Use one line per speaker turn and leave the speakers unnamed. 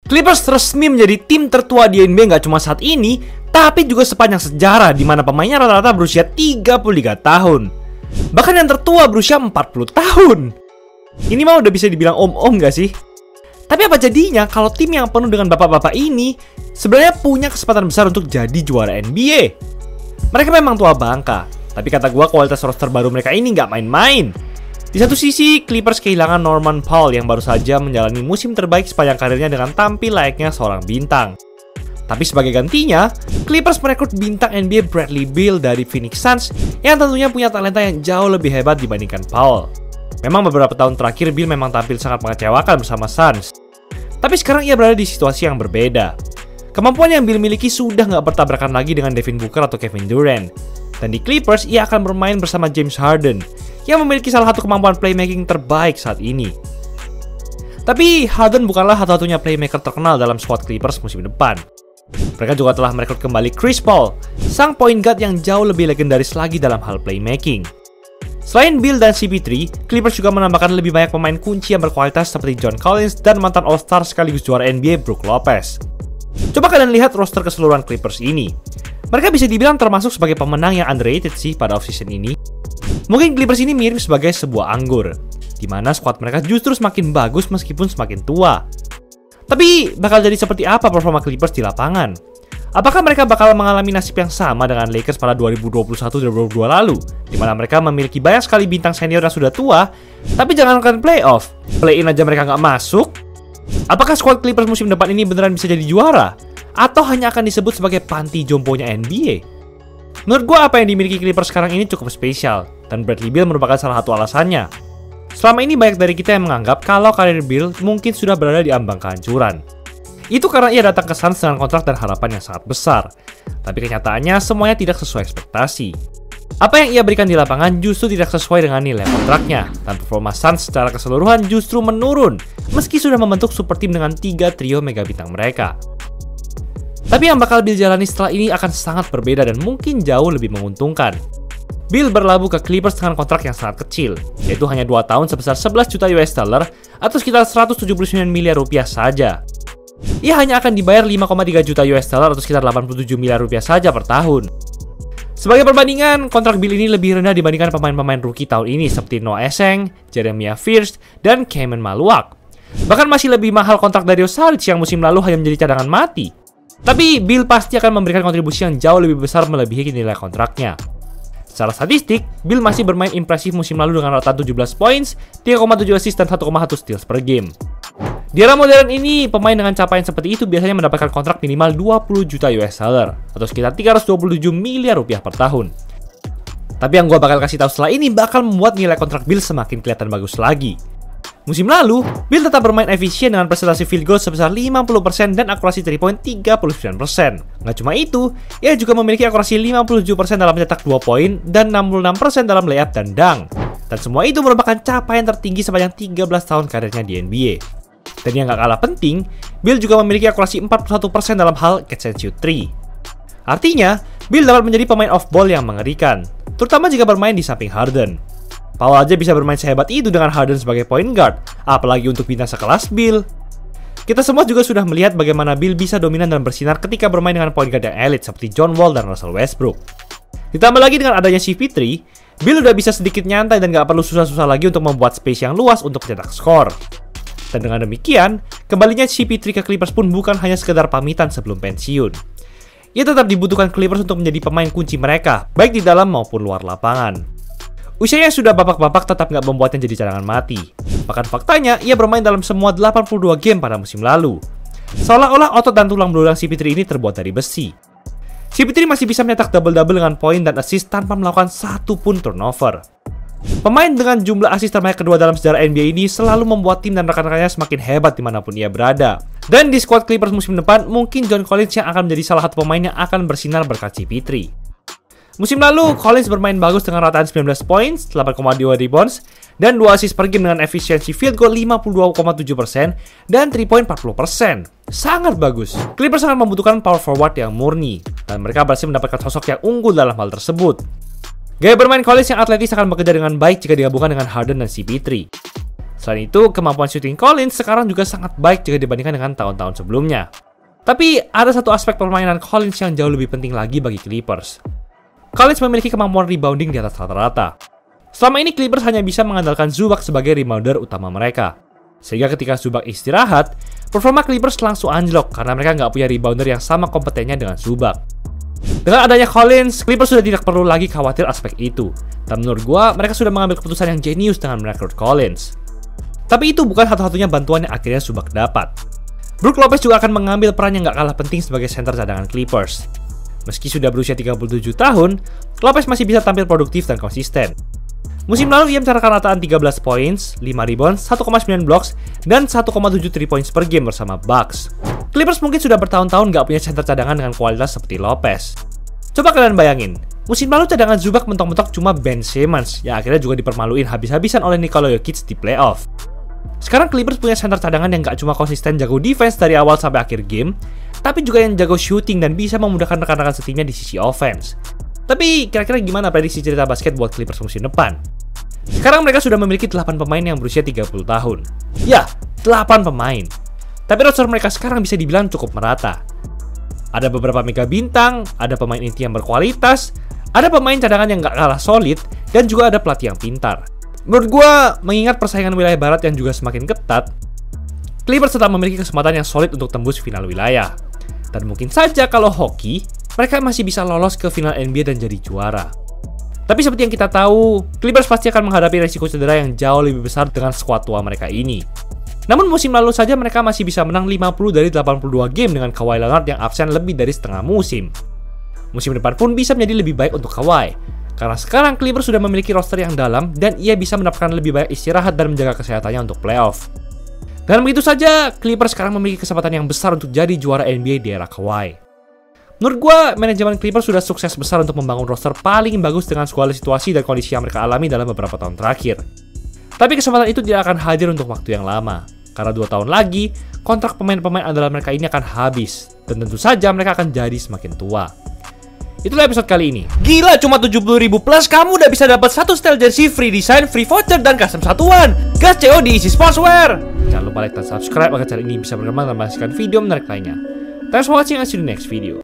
Clippers resmi menjadi tim tertua di NBA nggak cuma saat ini, tapi juga sepanjang sejarah di mana pemainnya rata-rata berusia 33 tahun. Bahkan yang tertua berusia 40 tahun. Ini mah udah bisa dibilang om-om nggak sih? Tapi apa jadinya kalau tim yang penuh dengan bapak-bapak ini sebenarnya punya kesempatan besar untuk jadi juara NBA? Mereka memang tua bangka, tapi kata gua kualitas roster baru mereka ini nggak main-main. Di satu sisi, Clippers kehilangan Norman Powell yang baru saja menjalani musim terbaik sepanjang karirnya dengan tampil layaknya seorang bintang. Tapi sebagai gantinya, Clippers merekrut bintang NBA Bradley Beal dari Phoenix Suns yang tentunya punya talenta yang jauh lebih hebat dibandingkan Powell. Memang beberapa tahun terakhir Beal memang tampil sangat mengecewakan bersama Suns. Tapi sekarang ia berada di situasi yang berbeda. Kemampuan yang Beal miliki sudah nggak bertabrakan lagi dengan Devin Booker atau Kevin Durant. Dan di Clippers, ia akan bermain bersama James Harden yang memiliki salah satu kemampuan playmaking terbaik saat ini. Tapi Harden bukanlah satu-satunya playmaker terkenal dalam squad Clippers musim depan. Mereka juga telah merekrut kembali Chris Paul, sang point guard yang jauh lebih legendaris lagi dalam hal playmaking. Selain Beal dan CP3, Clippers juga menambahkan lebih banyak pemain kunci yang berkualitas seperti John Collins dan mantan All-Star sekaligus juara NBA Brook Lopez. Coba kalian lihat roster keseluruhan Clippers ini. Mereka bisa dibilang termasuk sebagai pemenang yang underrated sih pada offseason ini. Mungkin Clippers ini mirip sebagai sebuah anggur, di mana squad mereka justru semakin bagus meskipun semakin tua. Tapi bakal jadi seperti apa performa Clippers di lapangan? Apakah mereka bakal mengalami nasib yang sama dengan Lakers pada 2021-2022 lalu, di mana mereka memiliki banyak sekali bintang senior yang sudah tua, tapi jangankan playoff, play-in aja mereka nggak masuk? Apakah squad Clippers musim depan ini beneran bisa jadi juara? Atau hanya akan disebut sebagai panti jomponya NBA? Menurut gue apa yang dimiliki Clippers sekarang ini cukup spesial, dan Bradley Beal merupakan salah satu alasannya. Selama ini banyak dari kita yang menganggap kalau karir Beal mungkin sudah berada di ambang kehancuran. Itu karena ia datang ke Suns dengan kontrak dan harapan yang sangat besar. Tapi kenyataannya semuanya tidak sesuai ekspektasi. Apa yang ia berikan di lapangan justru tidak sesuai dengan nilai kontraknya, dan performa Suns secara keseluruhan justru menurun, meski sudah membentuk super tim dengan 3 trio mega bintang mereka. Tapi yang bakal Beal jalani setelah ini akan sangat berbeda dan mungkin jauh lebih menguntungkan. Beal berlabuh ke Clippers dengan kontrak yang sangat kecil, yaitu hanya 2 tahun sebesar 11 juta US dollar atau sekitar 179 miliar rupiah saja. Ia hanya akan dibayar 5,3 juta US dollar atau sekitar 87 miliar rupiah saja per tahun. Sebagai perbandingan, kontrak Beal ini lebih rendah dibandingkan pemain-pemain rookie tahun ini seperti Noah Eseng, Jeremiah First, dan Khamen Maluak. Bahkan masih lebih mahal kontrak Dario Saric yang musim lalu hanya menjadi cadangan mati. Tapi Beal pasti akan memberikan kontribusi yang jauh lebih besar melebihi nilai kontraknya. Secara statistik, Beal masih bermain impresif musim lalu dengan rata 17 points, 3,7 assist, dan 1,1 steals per game. Di era modern ini, pemain dengan capaian seperti itu biasanya mendapatkan kontrak minimal 20 juta US dollar atau sekitar 327 miliar rupiah per tahun. Tapi yang gue bakal kasih tahu setelah ini bakal membuat nilai kontrak Beal semakin kelihatan bagus lagi. Musim lalu, Beal tetap bermain efisien dengan presentasi field goal sebesar 50% dan akurasi 3 point 39%. Nggak cuma itu, ia juga memiliki akurasi 57% dalam mencetak 2 poin dan 66% dalam layup dan dunk. Dan semua itu merupakan capaian tertinggi sepanjang 13 tahun karirnya di NBA. Dan yang nggak kalah penting, Beal juga memiliki akurasi 41% dalam hal catch and shoot 3. Artinya, Beal dapat menjadi pemain off-ball yang mengerikan, terutama jika bermain di samping Harden. Powell aja bisa bermain sehebat itu dengan Harden sebagai point guard, apalagi untuk bintang sekelas Beal. Kita semua juga sudah melihat bagaimana Beal bisa dominan dan bersinar ketika bermain dengan point guard yang elit seperti John Wall dan Russell Westbrook. Ditambah lagi dengan adanya CP3, Beal udah bisa sedikit nyantai dan gak perlu susah-susah lagi untuk membuat space yang luas untuk mencetak skor. Dan dengan demikian, kembalinya CP3 ke Clippers pun bukan hanya sekedar pamitan sebelum pensiun. Ia tetap dibutuhkan Clippers untuk menjadi pemain kunci mereka, baik di dalam maupun luar lapangan. Usianya sudah babak-babak tetap nggak membuatnya jadi cadangan mati. Bahkan faktanya, ia bermain dalam semua 82 game pada musim lalu. Seolah-olah otot dan tulang belulang CP3 ini terbuat dari besi. CP3 masih bisa mencetak double-double dengan poin dan assist tanpa melakukan satu pun turnover. Pemain dengan jumlah assist terbanyak kedua dalam sejarah NBA ini selalu membuat tim dan rekan-rekannya semakin hebat dimanapun ia berada. Dan di squad Clippers musim depan, mungkin John Collins yang akan menjadi salah satu pemain yang akan bersinar berkat CP3. Musim lalu, Collins bermain bagus dengan rataan 19 points, 8,2 rebounds, dan 2 assist per game dengan efisiensi field goal 52,7% dan 3 point 40%. Sangat bagus. Clippers sangat membutuhkan power forward yang murni, dan mereka berhasil mendapatkan sosok yang unggul dalam hal tersebut. Gaya bermain Collins yang atletis akan bekerja dengan baik jika digabungkan dengan Harden dan CP3. Selain itu, kemampuan shooting Collins sekarang juga sangat baik jika dibandingkan dengan tahun-tahun sebelumnya. Tapi ada satu aspek permainan Collins yang jauh lebih penting lagi bagi Clippers. Collins memiliki kemampuan rebounding di atas rata-rata. Selama ini Clippers hanya bisa mengandalkan Zubac sebagai rebounder utama mereka. Sehingga ketika Zubac istirahat, performa Clippers langsung anjlok karena mereka nggak punya rebounder yang sama kompetennya dengan Zubac. Dengan adanya Collins, Clippers sudah tidak perlu lagi khawatir aspek itu. Dan menurut gua, mereka sudah mengambil keputusan yang jenius dengan merekrut Collins. Tapi itu bukan satu-satunya bantuan yang akhirnya Zubac dapat. Brook Lopez juga akan mengambil peran yang nggak kalah penting sebagai center cadangan Clippers. Meski sudah berusia 37 tahun, Lopez masih bisa tampil produktif dan konsisten. Musim lalu ia mencatatkan rataan 13 points, 5 rebounds, 1,9 blocks, dan 1,7 3 points per game bersama Bucks. Clippers mungkin sudah bertahun-tahun gak punya center cadangan dengan kualitas seperti Lopez. Coba kalian bayangin, musim lalu cadangan Zubac mentok-mentok cuma Ben Simmons, yang akhirnya juga dipermaluin habis-habisan oleh Nikola Jokic di playoff. Sekarang Clippers punya center cadangan yang gak cuma konsisten jago defense dari awal sampai akhir game, tapi juga yang jago shooting dan bisa memudahkan rekan-rekan setimnya di sisi offense. Tapi kira-kira gimana prediksi cerita basket buat Clippers musim depan? Sekarang mereka sudah memiliki 8 pemain yang berusia 30 tahun. Ya, 8 pemain. Tapi roster mereka sekarang bisa dibilang cukup merata. Ada beberapa mega bintang, ada pemain inti yang berkualitas, ada pemain cadangan yang gak kalah solid, dan juga ada pelatih yang pintar. Menurut gue, mengingat persaingan wilayah barat yang juga semakin ketat, Clippers tetap memiliki kesempatan yang solid untuk tembus final wilayah. Dan mungkin saja kalau hoki, mereka masih bisa lolos ke final NBA dan jadi juara. Tapi seperti yang kita tahu, Clippers pasti akan menghadapi resiko cedera yang jauh lebih besar dengan skuad tua mereka ini. Namun musim lalu saja mereka masih bisa menang 50 dari 82 game dengan Kawhi Leonard yang absen lebih dari setengah musim. Musim depan pun bisa menjadi lebih baik untuk Kawhi, karena sekarang Clippers sudah memiliki roster yang dalam dan ia bisa mendapatkan lebih banyak istirahat dan menjaga kesehatannya untuk playoff. Dan begitu saja, Clippers sekarang memiliki kesempatan yang besar untuk jadi juara NBA di era Kawhi. Menurut gue, manajemen Clippers sudah sukses besar untuk membangun roster paling bagus dengan segala situasi dan kondisi yang mereka alami dalam beberapa tahun terakhir. Tapi kesempatan itu tidak akan hadir untuk waktu yang lama, karena 2 tahun lagi, kontrak pemain-pemain andalan mereka ini akan habis, dan tentu saja mereka akan jadi semakin tua. Itulah episode kali ini. Gila, cuma 70.000 plus kamu udah bisa dapat satu style jersey, free design, free voucher, dan custom satuan. Gas CO di Easy Sportswear. Jangan lupa like dan subscribe agar channel ini bisa berkembang dan menghasilkan video menarik lainnya. Thanks for watching and see you in the next video.